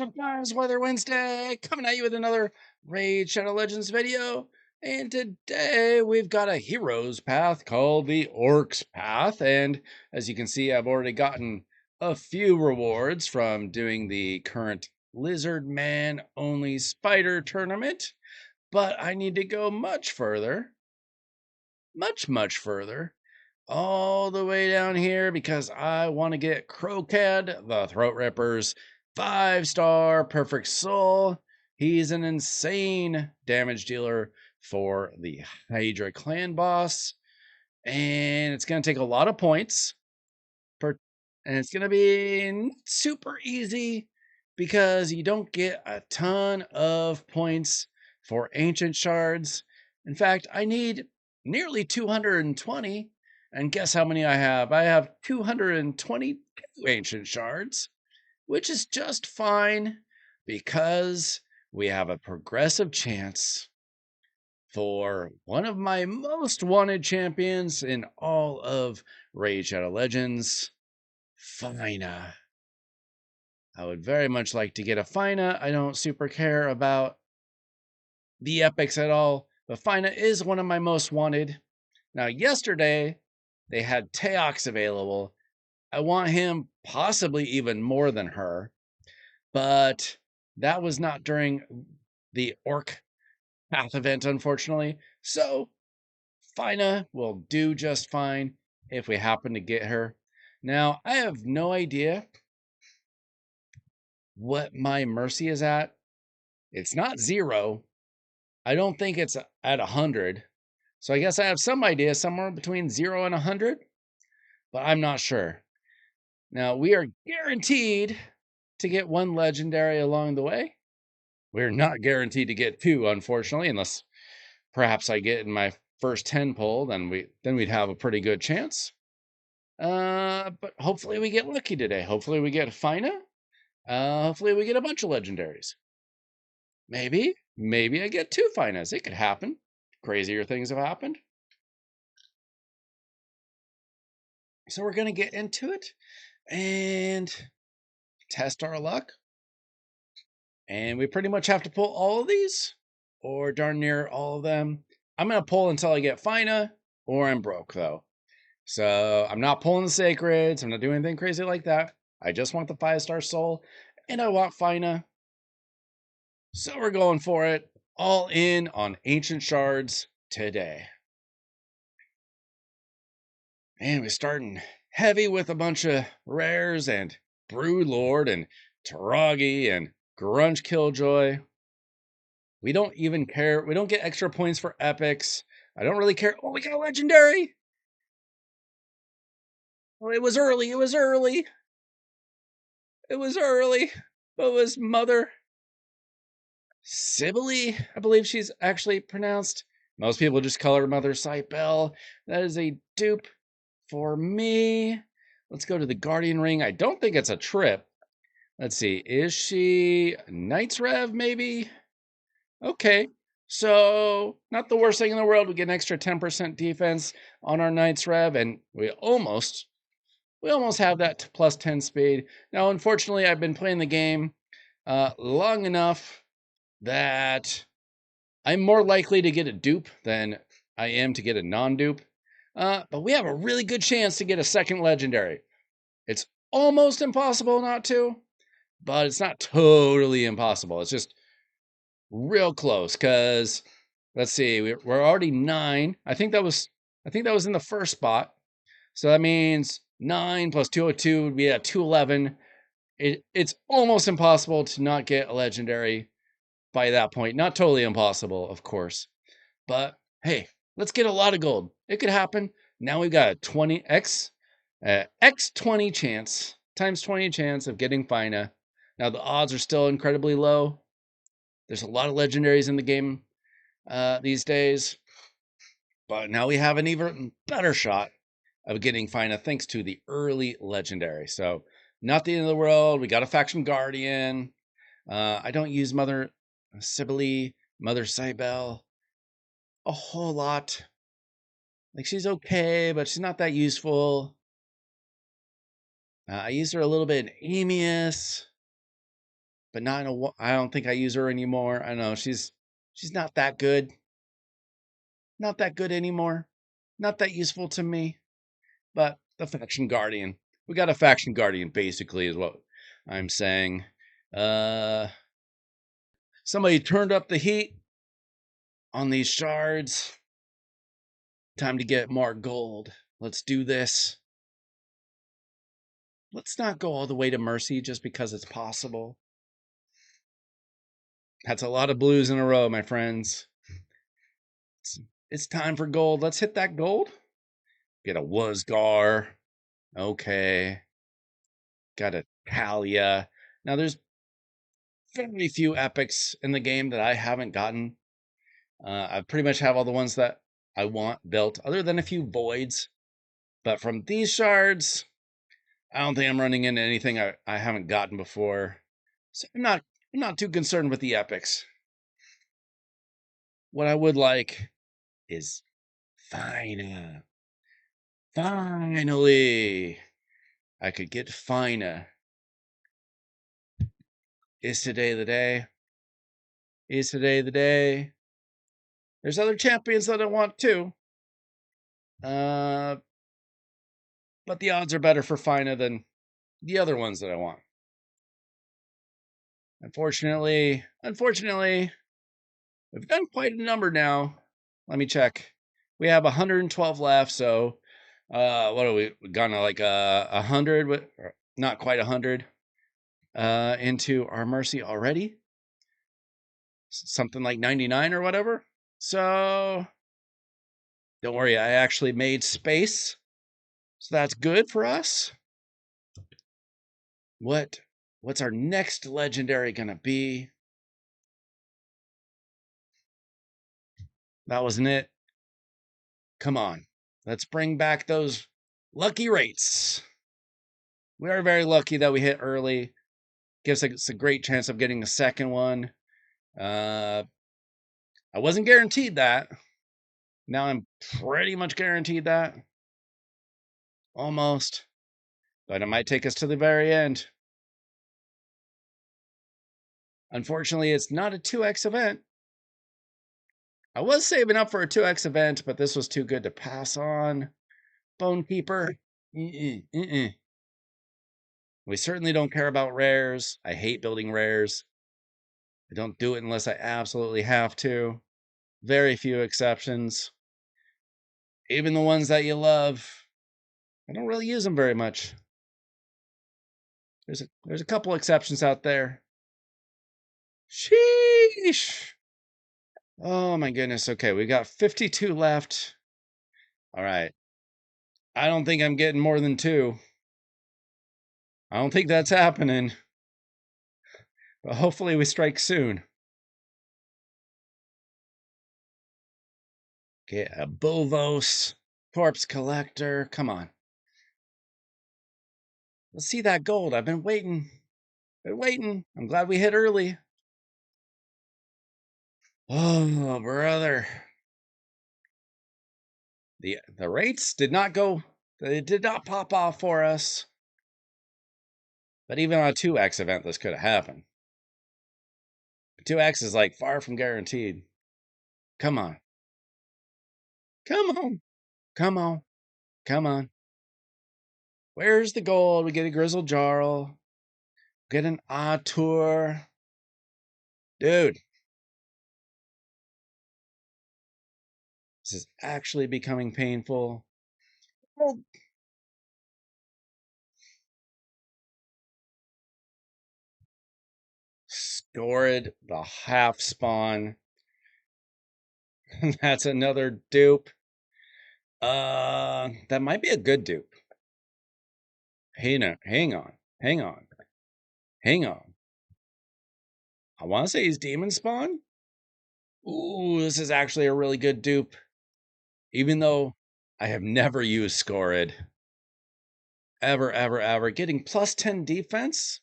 up, guys? Weather Wednesday, coming at you with another Raid Shadow Legends video. And today we've got a hero's path called the Orc's Path. And as you can see, I've already gotten a few rewards from doing the current Lizard Man only spider tournament. But I need to go much further, much further, all the way down here because I want to get Kro'Khad, the Throat Ripper's 5-star perfect soul. He's an insane damage dealer for the Hydra clan boss, and it's going to take a lot of points and it's going to be super easy because you don't get a ton of points for ancient shards. In fact, I need nearly 220. And guess how many I have? I have 222 ancient shards, which is just fine because we have a progressive chance for one of my most wanted champions in all of Raid Shadow Legends, Fyna. I would very much like to get a Fyna. I don't super care about the epics at all, but Fyna is one of my most wanted. Now, yesterday, they had Teox available. I want him possibly even more than her, but that was not during the Orc Path event, unfortunately. So, Fyna will do just fine if we happen to get her. Now, I have no idea what my mercy is at. It's not 0. I don't think it's at 100. So I guess I have some idea somewhere between 0 and 100, but I'm not sure. Now, we are guaranteed to get 1 legendary along the way. We're not guaranteed to get 2, unfortunately, unless perhaps I get in my first 10 pull, then we'd have a pretty good chance. But hopefully we get lucky today. Hopefully we get a Fyna. Hopefully we get a bunch of legendaries. Maybe I get 2 Fynas. It could happen. Crazier things have happened. So we're going to get into it and test our luck. And we pretty much have to pull all of these, or darn near all of them. I'm going to pull until I get Fyna, or I'm broke, though. So I'm not pulling the Sacreds. I'm not doing anything crazy like that. I just want the 5-star soul, and I want Fyna. So we're going for it. All in on Ancient Shards today. And we're starting heavy with a bunch of rares and Brood Lord and Taragi and Grunge Killjoy. We don't even care. We don't get extra points for epics. I don't really care. Oh, we got a legendary. Oh, it was early. It was early. It was early. But it was Mother Sibylle, I believe she's actually pronounced. Most people just call her Mother Cybele. That is a dupe for me. Let's go to the Guardian Ring. I don't think it's a trip. Let's see. Is she Knight's Rev, maybe? Okay. So, not the worst thing in the world. We get an extra 10% defense on our Knight's Rev, and we almost have that plus 10 speed. Now, unfortunately, I've been playing the game long enough that I'm more likely to get a dupe than I am to get a non-dupe. But we have a really good chance to get a second legendary. It's almost impossible not to, but it's not totally impossible. It's just real close because let's see, we're already 9. I think that was in the first spot. So that means 9 plus 202 would be at 211. It's almost impossible to not get a legendary by that point. Not totally impossible, of course. But hey, let's get a lot of gold. It could happen. Now we've got a 20x x20 chance times 20 chance of getting Fyna. Now the odds are still incredibly low. There's a lot of legendaries in the game these days, but now we have an even better shot of getting Fyna thanks to the early legendary. So not the end of the world. We got a faction guardian. I don't use Mother Sibylle, Mother Cybele a whole lot. Like, she's okay, but she's not that useful. I used her a little bit in Amius. but not in a while. I don't think I use her anymore. I know she's not that good. Not that good anymore. Not that useful to me. But the faction guardian. We got a faction guardian, basically, is what I'm saying. Somebody turned up the heat on these shards. Time to get more gold. Let's do this. Let's not go all the way to Mercy just because it's possible. That's a lot of blues in a row, my friends. It's time for gold. Let's hit that gold. Get a Wuzgar. Okay. Got a Talia. Now, there's very few epics in the game that I haven't gotten. I pretty much have all the ones that I want built, other than a few voids. But from these shards, I don't think I'm running into anything I haven't gotten before. So I'm not too concerned with the epics. What I would like is Fyna. Finally, I could get Fyna. Is today the day? Is today the day? There's other champions that I want too. But the odds are better for Fyna than the other ones that I want. Unfortunately, we've done quite a number now. Let me check. We have 112 left, so what are we gonna like 100? Not quite 100 into our Mercy already. Something like 99 or whatever. So don't worry, I actually made space, so that's good for us. What's our next legendary gonna be? That wasn't it. Come on, let's bring back those lucky rates. We are very lucky that we hit early. Gives us a great chance of getting a second one. I wasn't guaranteed that. Now I'm pretty much guaranteed that. Almost. But it might take us to the very end. Unfortunately, it's not a 2x event. I was saving up for a 2x event, but this was too good to pass on. Bonekeeper. We certainly don't care about rares. I hate building rares. I don't do it unless I absolutely have to. Very few exceptions. Even the ones that you love, I don't really use them very much. There's a couple exceptions out there. Sheesh. Oh my goodness. Okay, we got 52 left. All right. I don't think I'm getting more than 2. I don't think that's happening. But hopefully we strike soon. Get a Bovos. Corpse Collector. Come on. Let's see that gold. I've been waiting. I'm glad we hit early. Oh, brother. The rates did not go. They did not pop off for us. But even on a 2x event, this could have happened. 2x is like far from guaranteed. Come on. Come on. Come on. Come on. Where's the gold? We get a Grizzled Jarl. Get an Auteur. Dude. This is actually becoming painful. Oh. Scored the half spawn. That's another dupe. That might be a good dupe. Hang on. I want to say he's demon spawn. Ooh, this is actually a really good dupe. Even though I have never used Scored. Ever. Getting plus 10 defense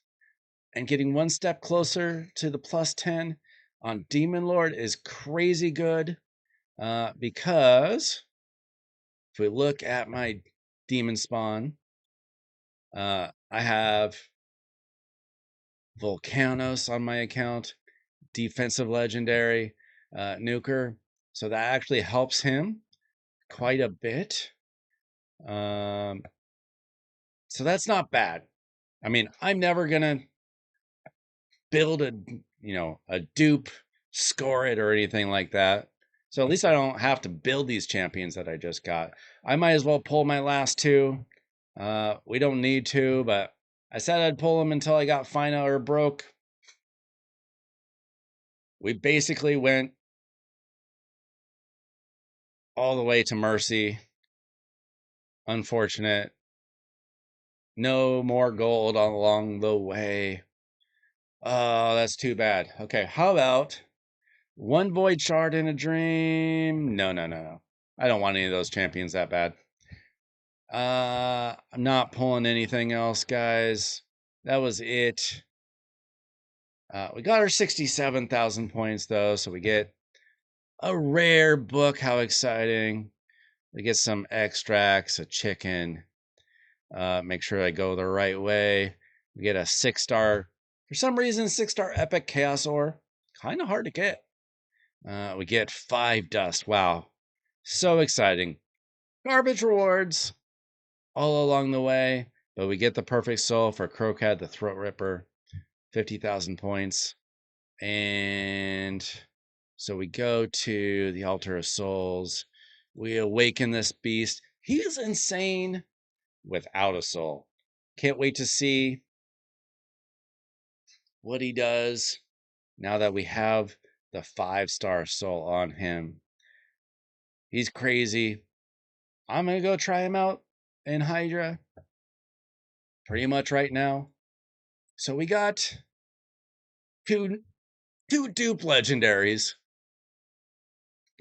and getting one step closer to the plus 10 on Demon Lord is crazy good. Because if we look at my demon spawn, I have Volcanos on my account, defensive legendary, nuker. So that actually helps him quite a bit. So that's not bad. I mean, I'm never gonna build a dupe, score it or anything like that. So at least I don't have to build these champions that I just got. I might as well pull my last two. We don't need to, but I said I'd pull them until I got Fyna or broke. We basically went all the way to Mercy. Unfortunate. No more gold along the way. Oh, that's too bad. Okay, how about one void shard in a dream? No. I don't want any of those champions that bad. I'm not pulling anything else, guys. That was it. We got our 67,000 points though, so we get a rare book. How exciting. We get some extracts, a chicken. Make sure I go the right way. We get a 6-star, for some reason, 6-star epic chaos ore. Kind of hard to get. We get 5 dust. Wow. So exciting. Garbage rewards all along the way, but we get the perfect soul for Kro'Khad the Throat Ripper. 50,000 points. And so we go to the Altar of Souls. We awaken this beast. He is insane without a soul. Can't wait to see what he does now that we have the 5-star soul on him. He's crazy. I'm going to go try him out in Hydra pretty much right now. So we got two dupe legendaries.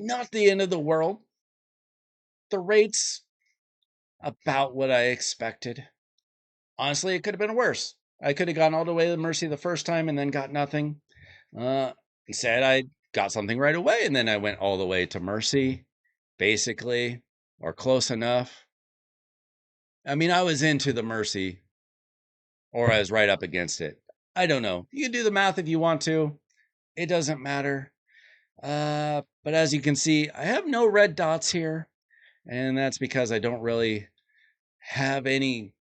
Not the end of the world. The rate's about what I expected. Honestly, it could have been worse. I could have gone all the way to Mercy the first time and then got nothing. Instead, I got something right away, and then I went all the way to Mercy, basically, or close enough. I mean, I was into the Mercy, or I was right up against it. I don't know. You can do the math if you want to. It doesn't matter. But as you can see, I have no red dots here, and that's because I don't really have any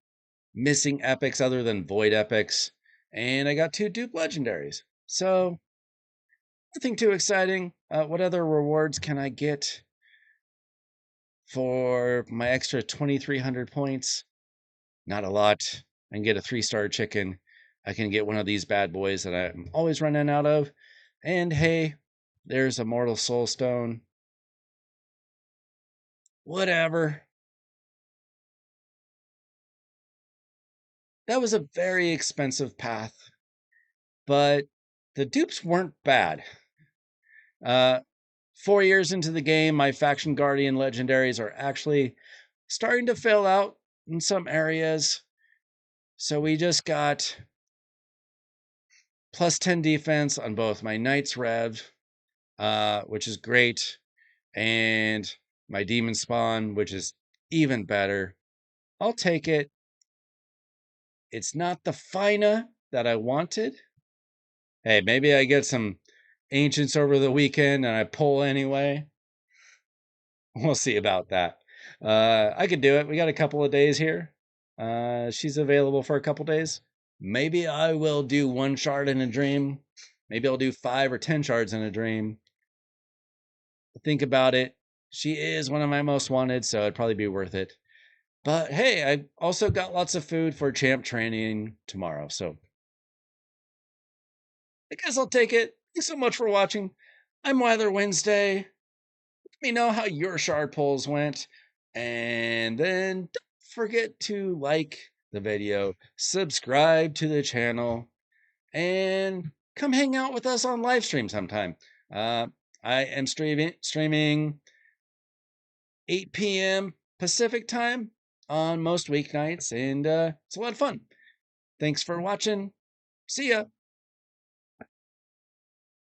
missing epics other than void epics, and I got 2 dupe legendaries. So nothing too exciting. What other rewards can I get for my extra 2,300 points? Not a lot. I can get a 3-star chicken. I can get one of these bad boys that I'm always running out of. And hey, there's a mortal soul stone. Whatever. That was a very expensive path, but the dupes weren't bad. 4 years into the game, my faction guardian legendaries are actually starting to fill out in some areas. So we just got plus 10 defense on both my Knights Rev, which is great, and my Demon Spawn, which is even better. I'll take it. It's not the Fyna that I wanted. Hey, maybe I get some Ancients over the weekend and I pull anyway. We'll see about that. I could do it. We got a couple of days here. She's available for a couple days. Maybe I will do 1 shard in a dream. Maybe I'll do 5 or 10 shards in a dream. Think about it. She is one of my most wanted, so it'd probably be worth it. But hey, I also got lots of food for champ training tomorrow, so I guess I'll take it. Thanks so much for watching. I'm Weather Wednesday. Let me know how your shard pulls went. And then don't forget to like the video, subscribe to the channel, and come hang out with us on live stream sometime. I am streaming 8 p.m. Pacific time on most weeknights, and it's a lot of fun. Thanks for watching. See ya.